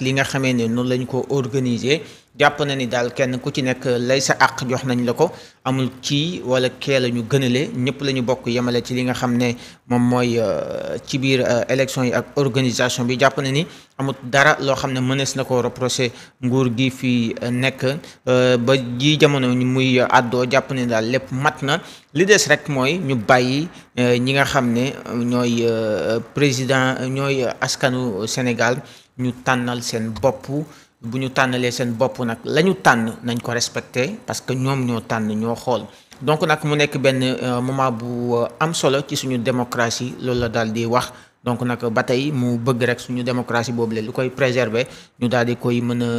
li nga xamee ne noonu lañ ko organiser jàpp na ni daal kenn ku ci nekk lay sa àq jox nañ la ko amul kii wala kee la ñu gënale ñëpp la ñu bokk yemale ci li nga xam ne moom mooy ci biir élection yi ak organisation bi jàpp na ni amul dara loo xam ne mënees na ko reprocher nguur gi fi nekk ba ji jamono muy àddoo jàpp ne daal lépp mat na li des rek mooy ñu bàyyi ñi nga xam ne ñooy président ñooy askanu Sénégal ñu tànnal seen bopp bu ñu tànnalee seen bopp nag la ñu tànn nañ ko respecté parce que ñoom ñoo tànn ñoo xool donc nag mu nekk benn moment bu am solo ci suñu démocratie loolu la daal di wax donc nag ba tey mu bëgg rek suñu démocratie boobu lu koy préserver ñu daal di koy mën a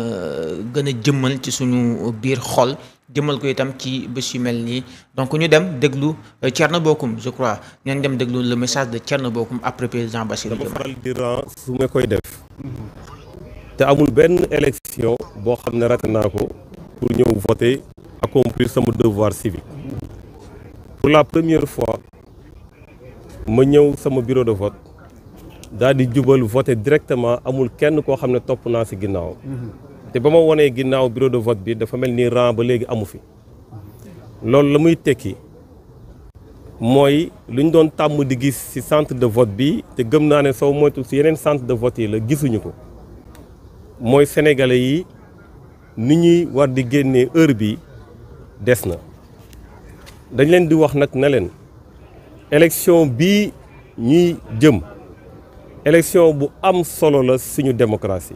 gën a jëmmal ci suñu biir xol jëmmal ko itam ci bés yu mel nii donc ñu dem déglu Thierno Bocoum je crois ñeen dem déglu le message de Thierno Bocoum après président Bassirou Diomaye. dama faral di ran su ma koy def te amul benn élection boo xam ne raté naa ko pour ñëw voter accomplir sama devoir civique pour la première fois ma ñëw sama bureau de vote daal di jubal voter directement amul kenn koo xam ne topp naa ci ginnaaw te ba ma wonee ginnaaw bureau de vote bi dafa mel ni rang ba léegi amu fi loolu la muy tekki mooy lu ñu doon tàmm di gis ci centre de vote bi te gëm naa ne soo moytu ci yeneen centre de vote yi la gisuñu ko mooy sénégalais yi ni ñuy war di génnee heure bi des na dañ leen di wax nag na leen élection bii ñuy jëm élection bu am solo la suñu démocratie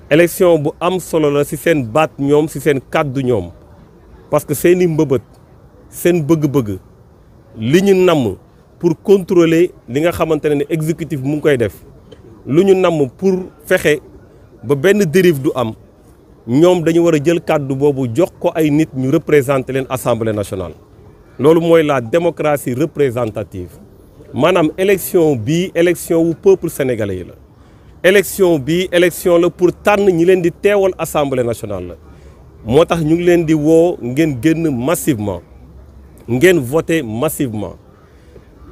élection bu am solo la ci seen baat ñoom ci seen kàddu ñoom parce que seeni mbëbët seen bëgg-bëgg li ñu namm pour contrôler li nga xamante ne exécutif mu ngi koy def lu ñu namm pour fexe ba benn dérive du am ñoom dañu war a jël kàddu boobu jox ko ay nit ñu représenter leen assemblée nationale. loolu mooy la démocratie représentative maanaam élection bii élection wu peuple sénégalais yi la. élection bii élection la pour tànn ñi leen di teewal assemblée nationale la moo tax ñu ngi leen di woo ngeen génn massivement ngeen voter massivement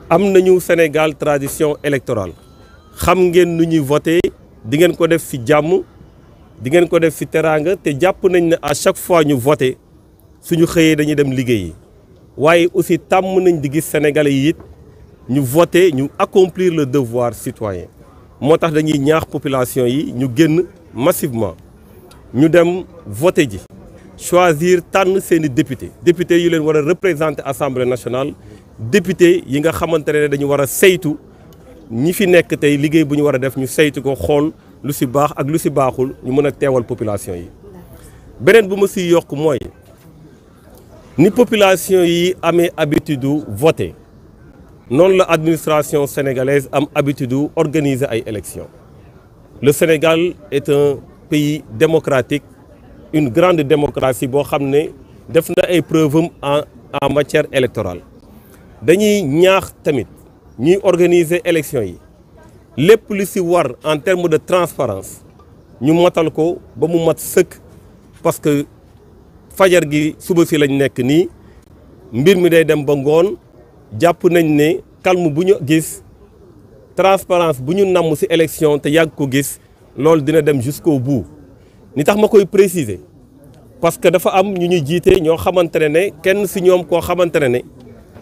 am nañu Sénégal tradition électorale xam ngeen nu ñuy voter di ngeen ko def ci jàmm di ngeen ko def ci teraanga te jàpp nañ ne à chaque fois ñu voter suñu xëyee dañuy dem liggéeyi waaye aussi tàmm nañ di gis sénégalais yi it ñu voter ñu accomplir le devoir citoyen moo tax dañuy ñaax population yi ñu génn massivement ñu dem voter ji choisir tànn seeni député yu leen war a représenter assemblée nationale député yi nga xamante ne dañu war a saytu ñi fi nekk tey liggéey bu ñu war a def ñu saytu ko xool lu ci baax ak lu ci baaxul ñu mën a teewal population yi. beneen bu ma ci yokk mooy ni population yi amee habitude voter noonu la administration sénégalaise am habitude organiser ay élections. Le Sénégal est un pays démocratique une grande démocratie boo xam ne def na ay preuves en matière électorale dañuy ñaax tamit ñuy organiser élections yi lépp lu ci war en termes de transparence ñu matal ko ba mu mat sëkk parce que fajar gi suba ci lañ nekk nii mbir mi day dem ba ngoon jàpp nañ ne calme bu ñu gis transparence bu ñu namm ci élection te yàgg ko gis loolu dina dem jusqu'au bout ni tax ma koy préciser parce que dafa am ñu ñu jiite ñoo xamante ne kenn ci ñoom koo xamante ne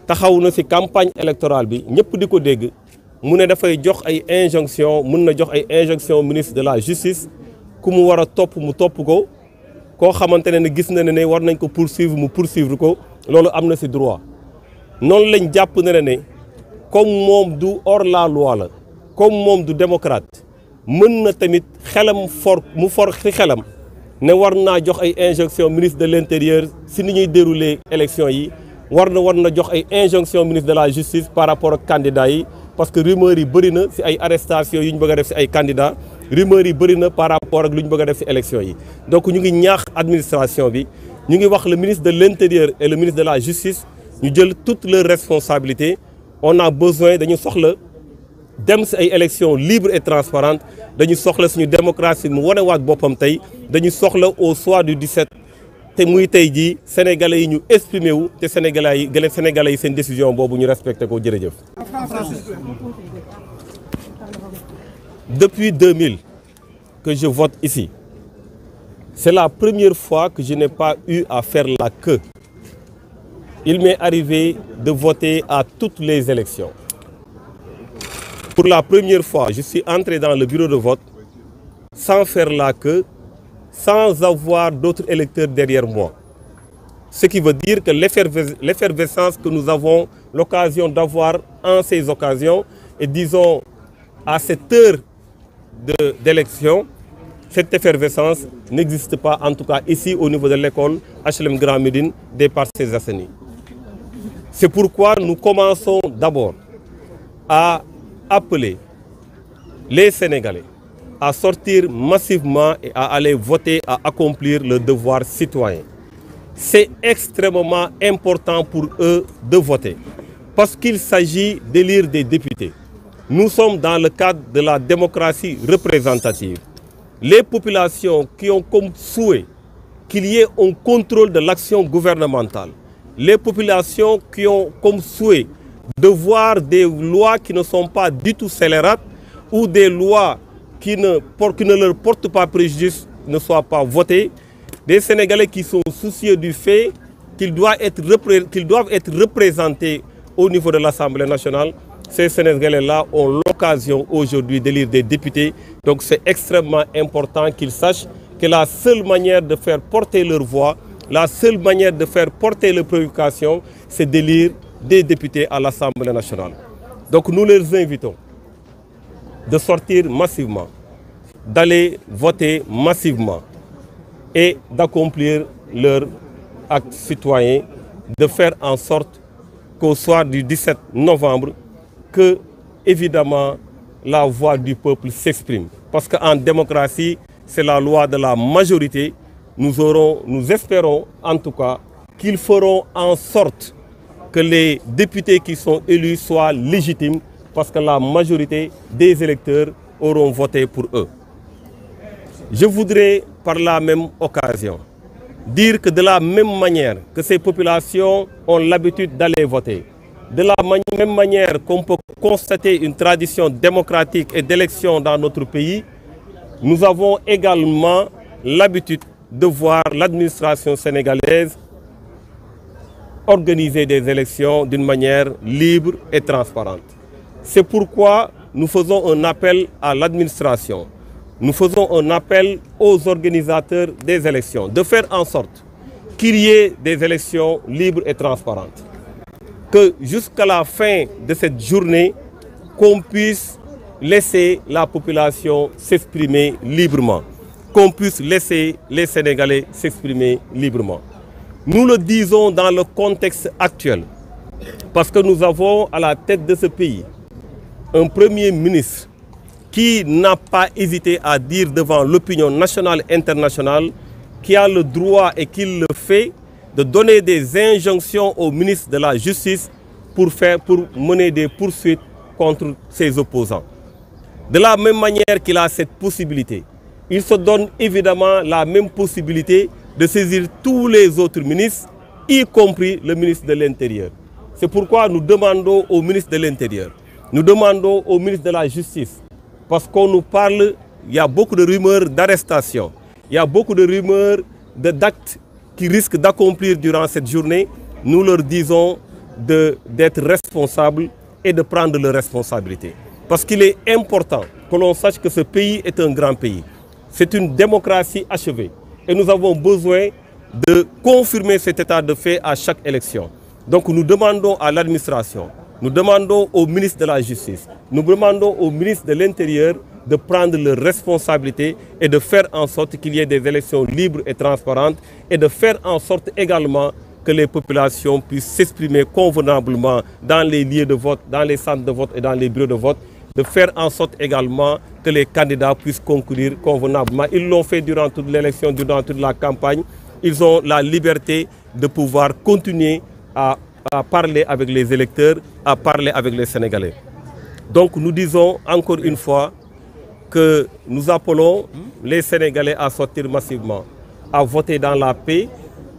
taxaw na ci campagne électorale bi ñëpp di ko dégg mu ne dafay jox ay injonction mën na jox ay injonction ministre de la justice ku mu war a topp mu topp ko koo xamante ne gis na ne war nañ ko poursuivre mu poursuivre ko loolu am na ci droit noonu lañ jàpp ne comme moom du hors la loi la comme moom du démocrate mën na tamit xelam mu for ci xelam ne war naa jox ay injonction ministre de l'intérieur ci ni ñuy dérouler élection yi war na jox ay injonction ministre de la justice par rapport ak candidats yi parce que rumeurs yi bëri na ci ay arrestations yu ñu bëgg a def ci ay candidats rumeurs yi bëri na par rapport ak lu ñu bëgg a def ci élection yi donc ñu ngi ñaax administration bi ñu ngi wax le ministre de l'intérieur et le ministre de la justice ñu jël toutes leurs responsabilités on a besoin dañu soxla dem ci ay élections libres et transparentes dañu soxla suñu démocratie mu wanewaat boppam tey dañu soxla au soir du 17 te muy tey jii sénégalais yi ñu exprimé wu te sénégalais yi seen décision boobu ñu respecté ko jërëjëf. Depuis 2000 que je vote ici. C'est la première fois que je n'ai pas eu à faire la queue. Il m'est arrivé de voter à toutes les élections. Pour la première fois, je suis entré dans le bureau de vote sans faire la queue, sans avoir d'autres électeurs derrière moi. Ce qui veut dire que l'effervescence que nous avons l'occasion d'avoir en ces occasions, et disons à cette heure d'élection, cette effervescence n'existe pas, en tout cas ici au niveau de l'école HLM Grand Médine des Parcelles Assainies. C'est pourquoi nous commençons d'abord à appeler les Sénégalais à sortir massivement et à aller voter, à accomplir le devoir citoyen. C'est extrêmement important pour eux de voter parce qu'il s'agit d'élire des députés. Nous sommes dans le cadre de la démocratie représentative. Les populations qui ont comme souhait qu'il y ait un contrôle de l'action gouvernementale, les populations qui ont comme souhait de voir des lois qui ne sont pas du tout scélérates ou des lois qui ne leur portent pas préjudice ne soient pas votées, des Sénégalais qui sont soucieux du fait qu'ils doivent être représentés au niveau de l'Assemblée nationale. Ces Sénégalais-là ont l'occasion aujourd'hui d'élire des députés. Donc c'est extrêmement important qu'ils sachent que la seule manière de faire porter leur voix, la seule manière de faire porter leurs préoccupations, c'est d'élire des députés à l'Assemblée nationale. Donc nous les invitons de sortir massivement, d'aller voter massivement et d'accomplir leur acte citoyen, de faire en sorte qu'au soir du 17 novembre, que, évidemment, la voix du peuple s'exprime. Parce qu'en démocratie, c'est la loi de la majorité. Nous espérons, en tout cas, qu'ils feront en sorte que les députés qui sont élus soient légitimes, parce que la majorité des électeurs auront voté pour eux. Je voudrais, par la même occasion, dire que de la même manière que ces populations ont l'habitude d'aller voter, de la même manière qu'on peut constater une tradition démocratique et d'élection dans notre pays, nous avons également l'habitude de voir l'administration sénégalaise organiser des élections d'une manière libre et transparente. C'est pourquoi nous faisons un appel à l'administration, nous faisons un appel aux organisateurs des élections de faire en sorte qu'il y ait des élections libres et transparentes. Que jusqu'à la fin de cette journée, qu'on puisse laisser la population s'exprimer librement, qu'on puisse laisser les Sénégalais s'exprimer librement. Nous le disons dans le contexte actuel, parce que nous avons à la tête de ce pays un Premier ministre qui n'a pas hésité à dire devant l'opinion nationale et internationale, qui a le droit et qui le fait, de donner des injonctions au ministre de la Justice pour mener des poursuites contre ses opposants. De la même manière qu'il a cette possibilité, il se donne évidemment la même possibilité de saisir tous les autres ministres, y compris le ministre de l'Intérieur. C'est pourquoi nous demandons au ministre de l'Intérieur, nous demandons au ministre de la Justice, parce qu'on nous parle, il y a beaucoup de rumeurs d'arrestation, il y a beaucoup de rumeurs d'actes qui risquent d'accomplir durant cette journée. Nous leur disons d'être responsables et de prendre leurs responsabilités. Parce qu'il est important que l'on sache que ce pays est un grand pays. C'est une démocratie achevée. Et nous avons besoin de confirmer cet état de fait à chaque élection. Donc nous demandons à l'administration, nous demandons au ministre de la Justice, nous demandons au ministre de l'Intérieur de prendre leurs responsabilités et de faire en sorte qu'il y ait des élections libres et transparentes et de faire en sorte également que les populations puissent s'exprimer convenablement dans les lieux de vote, dans les centres de vote et dans les bureaux de vote, de faire en sorte également que les candidats puissent concourir convenablement. Ils l'ont fait durant toute l'élection, durant toute la campagne. Ils ont la liberté de pouvoir continuer à parler avec les électeurs, à parler avec les Sénégalais. Donc nous disons encore une fois que nous appelons les Sénégalais à sortir massivement, à voter dans la paix,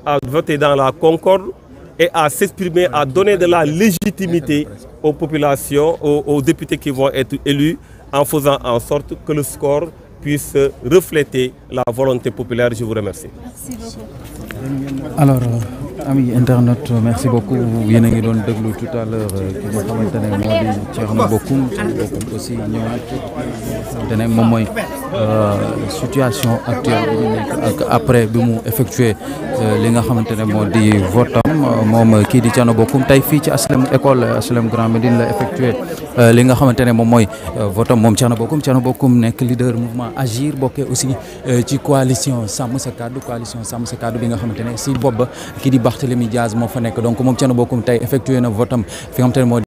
à voter dans la concorde et à s'exprimer, à donner de la légitimité aux populations, aux députés qui vont être élus, en faisant en sorte que le score puisse refléter la volonté populaire. Je vous remercie. Merci beaucoup. Alors, amis internautes, merci beaucoup. Yéen a ngi doon déglu tout à l'heure ki nga xamante ne moo di Thierno Bocoum aussi ñëw te ne moom mooy situation actuelle bi ñu nekk ak après bi mu effectué li nga xamante ne moo di votam moom kii di Thierno Bocoum tey fii ci HLM école HLM Grand Médine la effectué li nga xamante ne moom mooy votam moom Thierno Bocoum nekk leader mouvement Agir bokkee aussi ci coalition Sàmm Sa Kàddu bi nga xamante ne si bopp ba kii di Barthélémy Diaz moo fa nekk donc moom Thierno Bocoum tey effectué na votam fi nga xamante ne moo